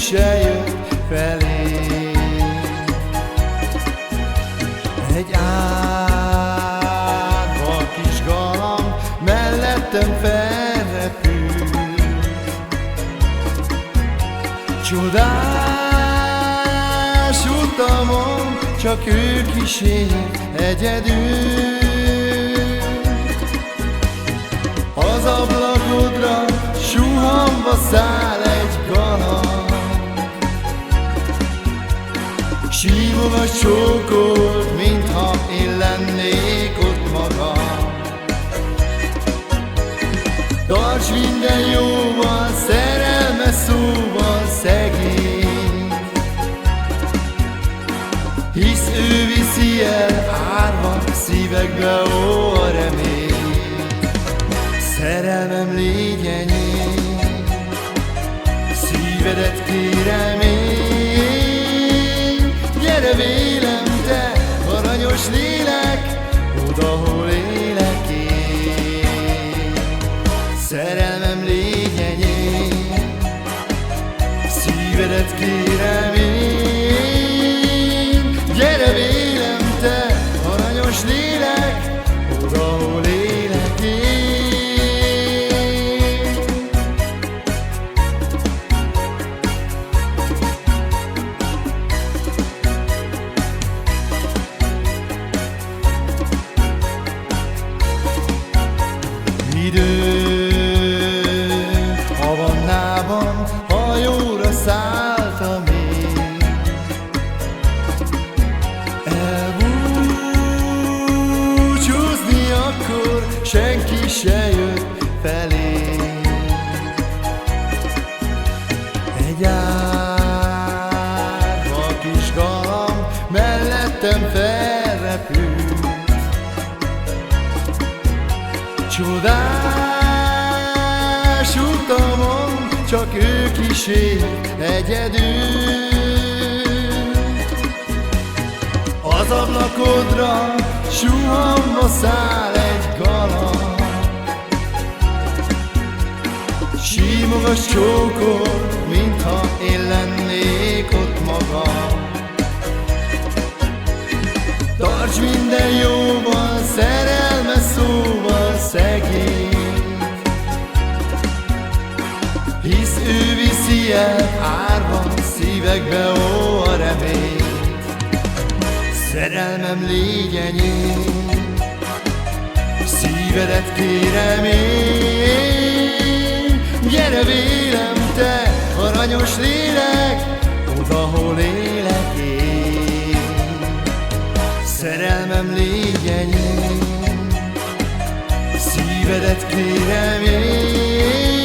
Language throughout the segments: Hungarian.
se jött felé. Egy árva kis galamb mellettem felrepül. Csodás utamon csak ő kísér egyedül. Az ablakodra suhanva száll egy galamb, sívog a csókot, mintha én lennék ott magam. Tarts minden jóval, szerelme szóval szegény, hisz ő viszi el árva szívekbe, ó, a remény. Szerelmem, légy enyém, szívedet kérem én. Gyere vélem, te aranyos lélek, oda, hol élek én. Szerelmem, légy enyém, szívedet kérem én. Gyere vélem, te aranyos lélek, oda, hol élek én. Idő havannában hajóra szálltam én, elbúcsúzni akkor senki se jött felé. Egy árva kis galamb mellettem felrepül. Csodás utamon csak ő kísér egyedül. Az ablakodra suhanva száll egy galamb, simogass csókot, mintha én lennék ott magam. Tarts minden jóval, szerelme szóval szegény, hisz ő viszi el árva szívekbe, ó, a reményt. Szerelmem, légy enyém, szívedet kérem én. Gyere vélem, te aranyos lélek, oda, hol élek én. Szerelmem, légy enyém, szívedet kérem én.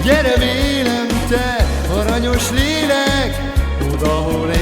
Gyere vélem, te aranyos lélek, oda, hol élek.